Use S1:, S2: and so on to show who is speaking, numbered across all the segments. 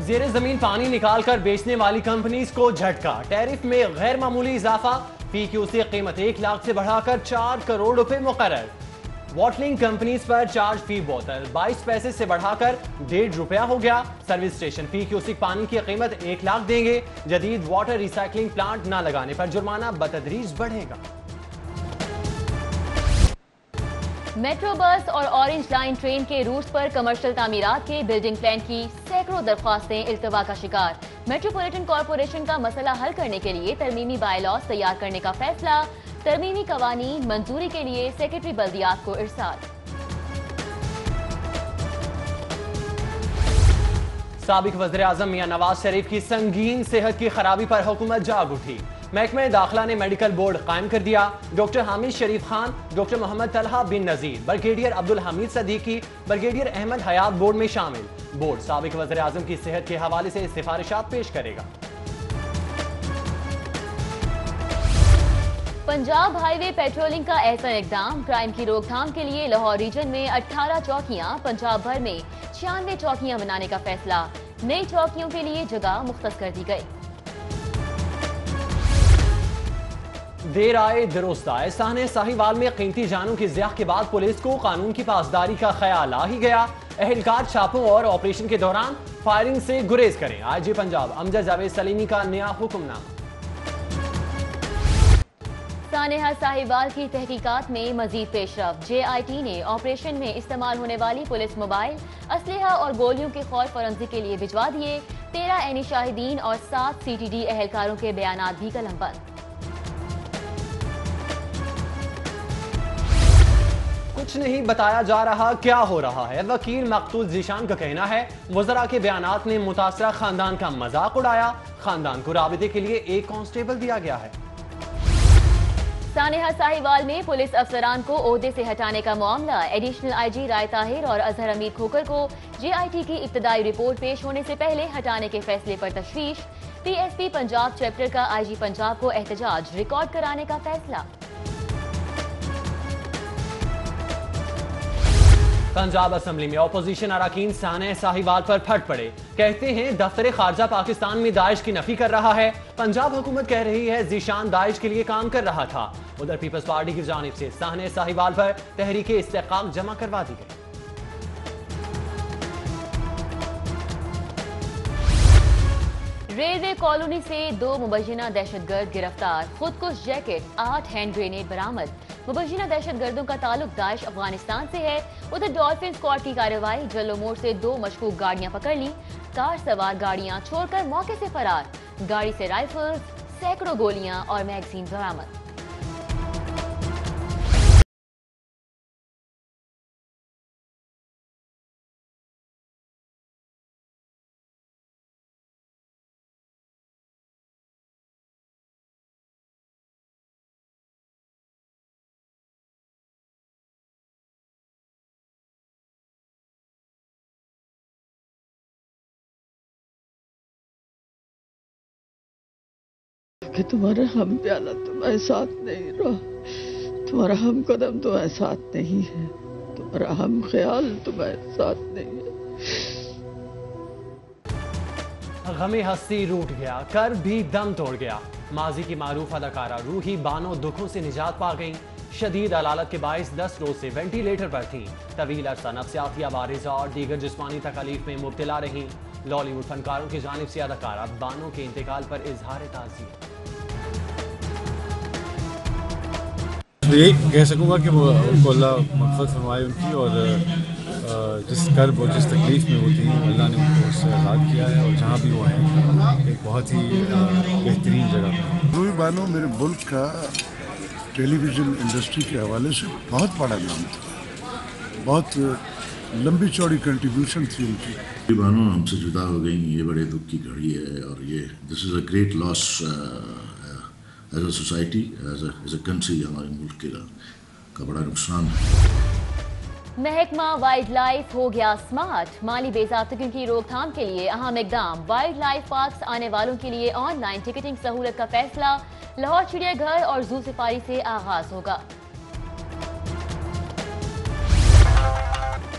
S1: ज़ेरे जमीन पानी निकाल कर बेचने वाली कंपनीज को झटका। टैरिफ में गैर मामूली इजाफा, फी क्यूसेक कीमत 1 लाख से बढ़ाकर 4 करोड़ रुपए मुकर्रर। बॉटलिंग कंपनीज पर चार्ज फी बोतल 22 पैसे से बढ़ाकर 1.5 रुपया हो गया। सर्विस स्टेशन फी क्यूसेक पानी की कीमत 1 लाख देंगे। जदीद वाटर रिसाइकलिंग प्लांट न लगाने पर जुर्माना बतदरीज बढ़ेगा।
S2: मेट्रो बस और ऑरेंज लाइन ट्रेन के रूट्स पर कमर्शियल तामीरात के बिल्डिंग प्लान की सैकड़ों दरख्वास्तें इल्तवा का शिकार। मेट्रोपॉलिटन कॉरपोरेशन का मसला हल करने के लिए तरमीमी बायलॉज तैयार करने का फैसला। तरमीमी कवानीन मंजूरी के लिए सेक्रेटरी बल्दियात को इरसाल।
S1: साबिक वज़ीर आज़म मियां नवाज शरीफ की संगीन सेहत की खराबी पर हुकूमत जाग उठी। महकमे दाखिला ने मेडिकल बोर्ड कायम कर दिया। डॉक्टर हामिद शरीफ खान, डॉक्टर मोहम्मद तलहा बिन नजीर, ब्रिगेडियर अब्दुल हमीद सदीकी, ब्रिगेडियर अहमद हयात बोर्ड में शामिल। बोर्ड साबिक वज़ीर आज़म की सेहत के हवाले से सिफारिशात पेश करेगा।
S2: पंजाब हाईवे पेट्रोलिंग का ऐसा इकदाम, क्राइम की रोकथाम के लिए लाहौर रीजन में 18 चौकियां, पंजाब भर में 96 चौकियां बनाने का फैसला। नई चौकियों के लिए जगह मुख्तस कर दी गई।
S1: देर आए दुरुस्त आए, साहने साहिवाल में कीमती जानों की ज़िया के बाद पुलिस को कानून की पासदारी का ख्याल आ ही गया। अहलकार छापों और ऑपरेशन के दौरान फायरिंग से गुरेज करें। आईजी पंजाब अमजद जावेद सलीमी का नया हुक्मनामा।
S2: सानेहा साहिवाल की तहकीकात में मजीद पेशरफ। JIT ने ऑपरेशन में इस्तेमाल होने वाली पुलिस मोबाइल, असलहा और गोलियों के खौल फॉरेंसिक के लिए भिजवा दिए। 13 ऐनी शाहिदीन और 7 CTD एहलकारों के बयानात भी कलमबंद।
S1: कुछ नहीं बताया जा रहा क्या हो रहा है। वकील मकतूल जीशान का कहना है वज़रा के बयानात ने मुतासरा खानदान का मजाक उड़ाया। खानदान को राबिते के लिए एक कांस्टेबल दिया गया है।
S2: सानेहा साहिवाल में पुलिस अफसरान को ओहदे से हटाने का मामला। एडिशनल IG राय ताहिर और अजहर अमीर खोकर को JIT की इब्तदाई रिपोर्ट पेश होने से पहले हटाने के फैसले पर तशवीश। PSP पंजाब चैप्टर का IG पंजाब को एहतजाज रिकॉर्ड कराने का फैसला।
S1: पंजाब असम्बली में अपोजिशन अरकान सानेह साहिवाल पर फट पड़े। कहते हैं दफ्तर खारजा पाकिस्तान में दाइश की नफी कर रहा है। पंजाब हुकूमत कह रही है जीशान दाइश के लिए काम कर रहा था। उधर पीपल्स पार्टी की जानिब से सानेह साहिवाल पर तहरीक इस्तेकाक जमा करवा दी गई।
S2: रेलवे कॉलोनी से 2 मुबैना दहशतगर्द गिरफ्तार। खुदकुश जैकेट, 8 हैंड ग्रेनेड बरामद। मुबैना दहशतगर्दों का ताल्लुक दाइश अफगानिस्तान से है। उधर डॉल्फिन स्क्वाड की कार्रवाई, जल्लो मोड़ से 2 मशकूक गाड़ियां पकड़ ली। कार सवार गाड़ियां छोड़कर मौके से फरार। गाड़ी से राइफल्स, सैकड़ों गोलियां और मैगजीन बरामद।
S3: कि तुम्हारा हम प्याला तुम्हारे साथ नहीं रहा, तुम्हारा हम कदम तुम्हारे साथ नहीं है, तुम्हारा हम ख्याल तुम्हारे साथ नहीं है।
S1: गमे हस्ती रूठ गया, कर भी दम तोड़ गया। माजी की मारूफ अदाकारा रूही बानो दुखों से निजात पा गई। शदीद अलालत के बाइस 10 रोज से वेंटिलेटर पर थी। तवील अरसा नफ्सियाती अवारिज़ा और दीगर जिस्मानी तकलीफ में मुब्तला रही। लॉलीवुड फनकारों की जानिब से अदाकारा बानो के इंतकाल पर इजहार ताज़ियत।
S4: ये कह सकूँगा कि वो अल्लाह मग़फ़िरत फरमाए उनकी, और जिस कर्ब और जिस तकलीफ़ में वो थी अल्लाह ने उनको उससे आज़ाद किया है। और जहाँ भी वो हैं एक बहुत ही बेहतरीन जगह है।
S5: रूही बानो मेरे मुल्क का टेलीविज़न इंडस्ट्री के हवाले से बहुत बड़ा नाम था, बहुत लंबी चौड़ी कंट्रीब्यूशन थी उनकी।
S6: रूही बानो हमसे जुदा हो गई, ये बड़े दुख की घड़ी है। और ये this is a great loss as a society, as a country. हमारे मुल्क का बड़ा नुकसान है।
S2: महकमा वाइल्ड लाइफ हो गया स्मार्ट। माली बेज़ाब्तगियों की रोकथाम के लिए अहम इकदाम। वाइल्ड लाइफ पार्क आने वालों के लिए ऑनलाइन टिकटिंग सहूलत का फैसला। लाहौर चिड़ियाघर और जू सफारी से आगाज होगा।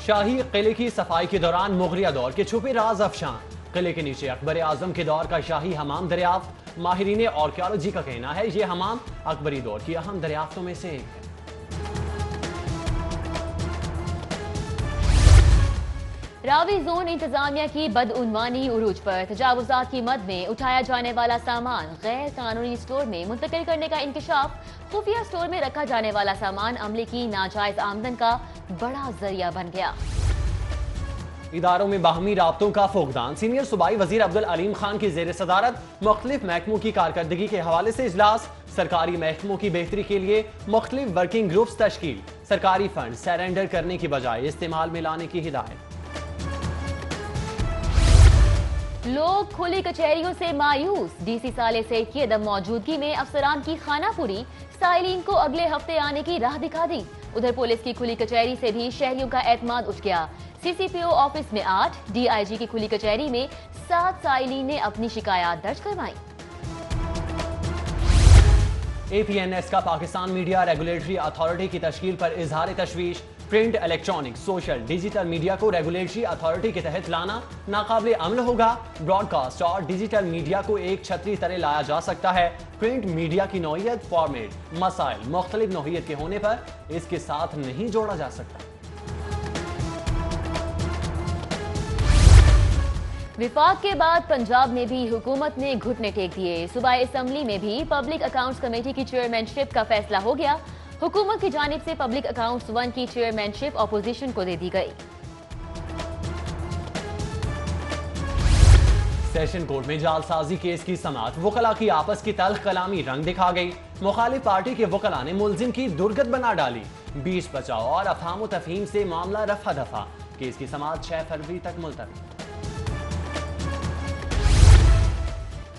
S1: शाही किले की सफाई के दौरान मुगलिया दौर के छुपे राज अफशान। किले के नीचे अकबर आजम के दौर का शाही हमाम दरियाफ्त। माहिरीन आर्कियोलॉजी का कहना है ये हमाम अकबरी दौर की अहम दरियाफ्तों में से एक है।
S2: रावी जोन इंतजामिया की बदउनवानी उरूज पर। तजावुजात की मद में उठाया जाने वाला सामान गैर कानूनी स्टोर में मुंतकिल करने का इंकशाफ। खुफिया स्टोर में रखा जाने वाला सामान अमले की नाजायज आमदन का बड़ा जरिया बन गया।
S1: इदारों में बाहमी राब्तों का फुकदान। सीनियर सूबाई वजीर अब्दुल अलीम खान की जेर सदारत मुख्तलिफ महकमों की कारकर्दगी के हवाले से इजलास। सरकारी महकमों की बेहतरी के लिए मुख्तलिफ वर्किंग ग्रुप्स तश्कील। सरकारी फंड सरेंडर करने की बजाय इस्तेमाल में लाने की हिदायत।
S2: लोग खुली कचहरियों से मायूस। डीसी साले सईद की अदम मौजूदगी में अफसरान की खानापुरी साइलिन को अगले हफ्ते आने की राह दिखा दी। उधर पुलिस की खुली कचहरी से भी शहरियों का एतमाद उठ गया। सीसीपीओ ऑफिस में 8, डीआईजी की खुली कचहरी में 7 साइलिन ने अपनी शिकायत दर्ज करवाई।
S1: APNS का पाकिस्तान मीडिया रेगुलेटरी अथॉरिटी की तश्कील पर इजहार तशवीश। Print, electronic, social, digital media को रेगुलेटरी अथॉरिटी के तहत लाना नाकाबिले अमल होगा। ब्रॉडकास्ट और डिजिटल मीडिया को एक छतरी तले लाया जा सकता है। प्रिंट मीडिया की नौइयत, फॉर्मेट, मसाइल मुख्तलिफ नौइयत के होने पर इसके साथ नहीं जोड़ा जा सकता।
S2: विफाक के बाद पंजाब में भी हुकूमत ने घुटने टेक दिए। सूबाई असम्बली में भी पब्लिक अकाउंट्स कमेटी की चेयरमैनशिप का फैसला हो गया। हुकूमत की जानिब से पब्लिक अकाउंट्स 1 की चेयरमैनशिप अपोजिशन को दे दी गई।
S1: सेशन कोर्ट में जालसाजी केस की समाअत। वकला की आपस की तल्ख कलामी रंग दिखा गई। मुखालिफ पार्टी के वकला ने मुलजिम की दुर्गत बना डाली। 20 बचाव और अफहाम तफहीम से मामला रफा दफा। केस की समाअत 6 फरवरी तक मुलतवी।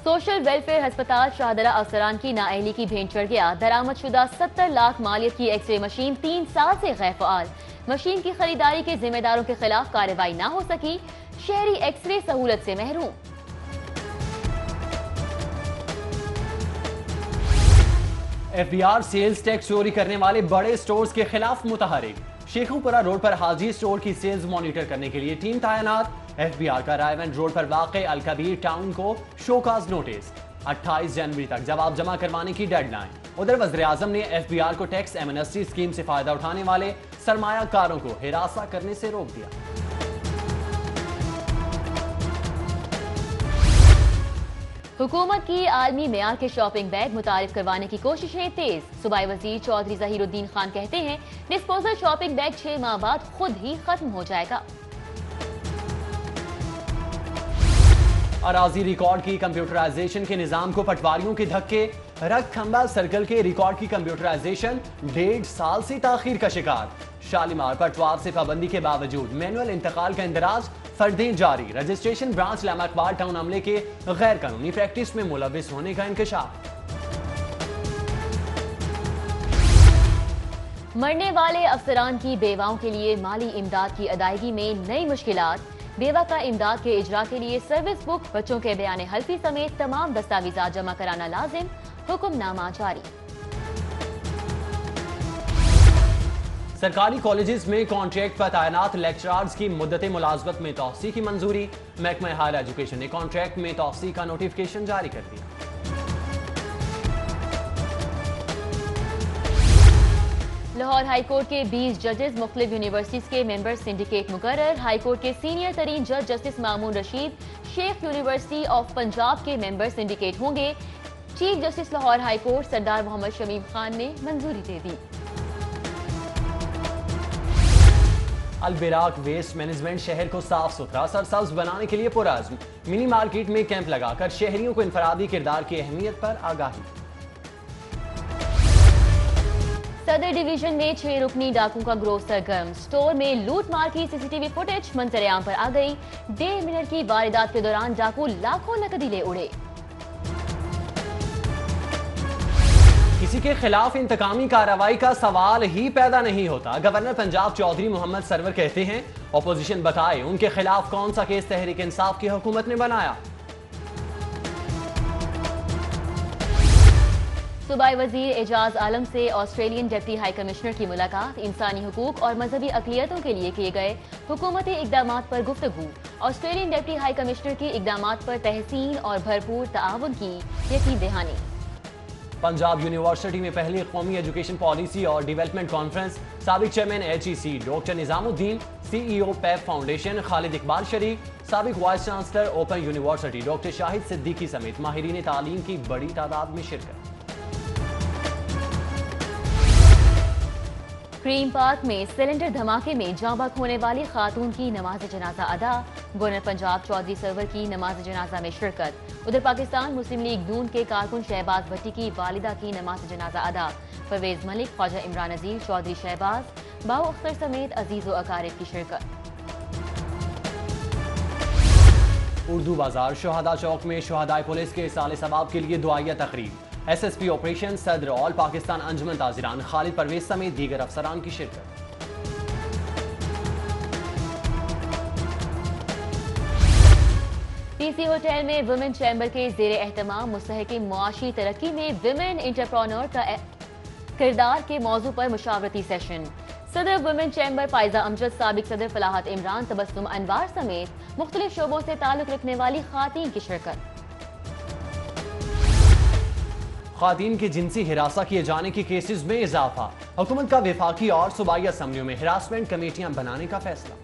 S2: सोशल वेलफेयर अस्पताल शाहदरा अफसरान की नाअहली की भेंट चढ़ गया। दरामद शुदा 70 लाख मालियत की एक्सरे मशीन 3 साल से गैर फ़आल। मशीन की खरीदारी के जिम्मेदारों के खिलाफ कार्रवाई न हो सकी। शहरी एक्सरे सहूलत से महरूम।
S1: FBR सेल्स टैक्स चोरी करने वाले बड़े स्टोर्स के खिलाफ मुतहरिक। शेखुपुरा रोड पर हाजी स्टोर की सेल्स मॉनिटर करने के लिए टीम तैनात। FBR का रायवंड रोड पर वाक़े अलकबीर टाउन को शोकाज नोटिस। 28 जनवरी तक जवाब जमा करवाने की डेडलाइन। उधर वज़ीर आज़म ने FBR को टैक्स एमनेस्टी स्कीम से फायदा उठाने वाले सरमायाकारों को हिरासा करने से रोक दिया।
S2: हुकूमत की आलमी मेयार के शॉपिंग बैग मुतारिफ करवाने की कोशिशें तेज। सूबाई वजीर चौधरी ज़हीरुद्दीन खान कहते हैं डिस्पोजल शॉपिंग बैग 6 माह बाद खुद ही खत्म हो जाएगा।
S1: अराजी रिकॉर्ड की कंप्यूटराइजेशन के निजाम को पटवारियों के धक्के। रख खंबा सर्कल के रिकॉर्ड की कंप्यूटराइजेशन 1.5 साल से ताखीर का शिकार। शालीमार पटवार से पाबंदी के बावजूद मैनुअल इंतकाल का इंदराज। फर्दें जारी। रजिस्ट्रेशन ब्रांच लामाकबार टाउन अमले के गैर कानूनी प्रैक्टिस में मुलविस होने का इंकशाफ।
S2: मरने वाले अफसरान की बेवाओं के लिए माली इमदाद की अदायगी में नई मुश्किलात। बेवा का इमदाद के इजरा के लिए सर्विस बुक, बच्चों के बयान हल्फी समेत तमाम दस्तावेजात जमा कराना लाजिम। हुक्मनामा जारी।
S1: सरकारी कॉलेजेस में कॉन्ट्रैक्ट पर तैनात लेक्चरर्स की मुद्दत मुलाजमत में तौसी की मंजूरी। महकमा हायर एजुकेशन ने कॉन्ट्रैक्ट में तौसी का नोटिफिकेशन जारी कर दिया।
S2: लाहौर हाईकोर्ट के 20 जजेस मुख्तलिफ यूनिवर्सिटीज के मेंबर सिंडिकेट मुकर्रर। हाईकोर्ट के सीनियर तरीन जज justice Mamoon Rashid Sheikh university of Punjab के मेंबर सिंडिकेट होंगे। Chief justice Lahore high court Sardar Mohammad Shamim Khan ने मंजूरी दे दी।
S1: अलबिराक वेस्ट मैनेजमेंट शहर को साफ सुथरा सरसब्ज बनाने के लिए पुरअज़्म। मिनी मार्केट में कैंप लगाकर शहरियों को इंफरादी किरदार की अहमियत पर आगाही।
S2: सदर डिवीजन में 6 रुकनी डाकू का गिरोह सरगर्म। स्टोर में लूट मार की सीसीटीवी फुटेज मंजर-ए-आम पर आ गई। 1.5 मिनट की वारदात के दौरान डाकू लाखों नकदी ले उड़े।
S1: किसी के खिलाफ इंतकामी कार्रवाई का सवाल ही पैदा नहीं होता। गवर्नर पंजाब चौधरी मोहम्मद सरवर कहते हैं ऑपोजिशन बताए उनके खिलाफ कौन सा केस तहरीक इंसाफ की हुकूमत ने बनाया।
S2: सूबाई वजीर एजाज आलम से ऑस्ट्रेलियन डिप्टी हाई कमिश्नर की मुलाकात, इंसानी हुकूक और मजहबी अक़लियतों के लिए किए गए हुकूमती इक़दामात पर गुफ्तगू। ऑस्ट्रेलियन डिप्टी हाई कमिश्नर की इक़दामात पर तहसीन और भरपूर ताआवुन की यकीन दहानी।
S1: पंजाब यूनिवर्सिटी में पहली कौमी एजुकेशन पॉलिसी और डेवलपमेंट कॉन्फ्रेंस, साबिक chairman HEC doctor Nizamuddin, CEO पैप फाउंडेशन खालिद इकबाल शरीक, साबिक vice chancellor open university doctor Shahid Siddiqui समेत माहिरीन तालीम की बड़ी तादाद में शिरकत।
S2: ग्रीन पार्क में सिलेंडर धमाके में जाँ बहक होने वाली खातून की नमाज जनाजा अदा, गवर्नर पंजाब चौधरी सरवर की नमाज जनाजा में शिरकत। उधर पाकिस्तान मुस्लिम लीग नून के कारकुन शहबाज भट्टी की वालिदा की नमाज जनाजा अदा, परवेज मलिक, ख्वाजा इमरान नजीर, चौधरी शहबाज, बाहु अख्तर समेत अजीज व अकारिब की शिरकत।
S1: उर्दू बाजार शोहदा चौक में शोहदाए पुलिस के साले सवाब के लिए दुआया तकरीब, SSP ऑपरेशन सदर ऑल पाकिस्तान अंजुमन ताजिरान खालिद परवेज समेत दीगर अफसरान की शिरकत।
S2: TC होटल में वुमेन चैम्बर के जेर एहतमाम मुस्तहकिम मुआशी तरक्की में विमेन इंटरप्रेन्योर का किरदार के मौजू पर मुशावरती सेशन। सदर वुमेन चैम्बर फायजा अमजद, साबिक सदर फलाहत इमरान, तबस्सुम अनवार समेत मुख्तलिफ शोबों से ताल्लुक रखने वाली खातीन की शिरकत।
S1: खातीन की जिनसी हिरासा किए जाने के केसेस में इजाफा, हुकूमत का वफाकी और सूबाई असम्बलियों में हिरासमेंट कमेटियां बनाने का फैसला।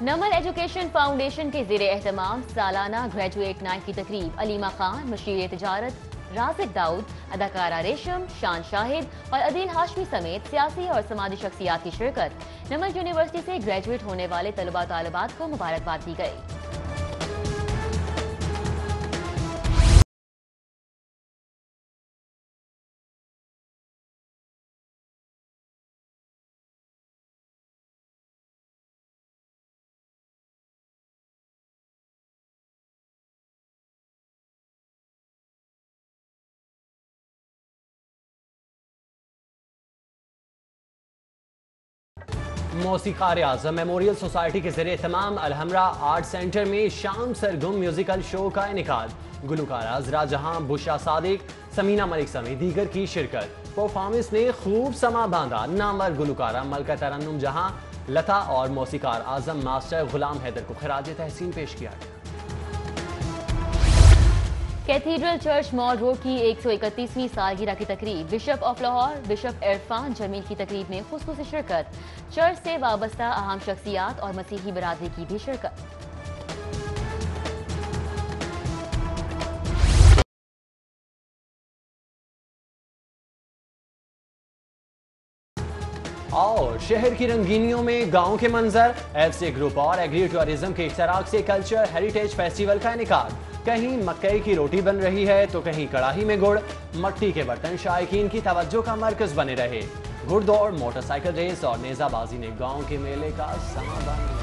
S2: नमल एजुकेशन फाउंडेशन के जेर एहतमाम सालाना ग्रेजुएट नाइट की तकरीब, अलीमा खान, मशीर तिजारत राशिद दाऊद, अदाकारा रेशम, शान शाहिद और अदील हाशमी समेत सियासी और समाजी शख्सियात की शिरकत। नमल यूनिवर्सिटी से ग्रेजुएट होने वाले तलबा तालिबात को मुबारकबाद दी गई।
S1: मौसीकार आज़म मेमोरियल सोसाइटी के ज़रिए तमाम अलहमरा आर्ट सेंटर में शाम सरगम म्यूजिकल शो का इनेकाद, गुलकारा जरा जहां बुशा सादिक, समीना मलिक समेत दीगर की शिरकत। परफॉर्मेंस ने खूब समा बांधा, नामवर गुलकारा मलका तरन्नुम जहां, लता और मौसीकार आज़म मास्टर गुलाम हैदर को खराज तहसीन पेश किया गया।
S2: कैथीड्रल चर्च मॉल रोड की 131वीं सालगिरह की तकरीब, bishop of Lahore bishop Irfan Jamil की तकरीब में खुसूसी शिरकत। चर्च से वाबस्ता अहम शख्सियात और मसीही बरादरी की भी शिरकत।
S1: और शहर की रंगीनियों में गांव के मंजर, FC ग्रुप और एग्री टूरिज्म के इश्तराक से कल्चर हेरिटेज फेस्टिवल का इनेकाद। कहीं मकई की रोटी बन रही है तो कहीं कड़ाही में गुड़, मट्टी के बर्तन शायकीन की तवज्जो का मरकज बने रहे। घुड़दौड़, मोटरसाइकिल रेस और नेजाबाजी ने गांव के मेले का समा बांध दिया।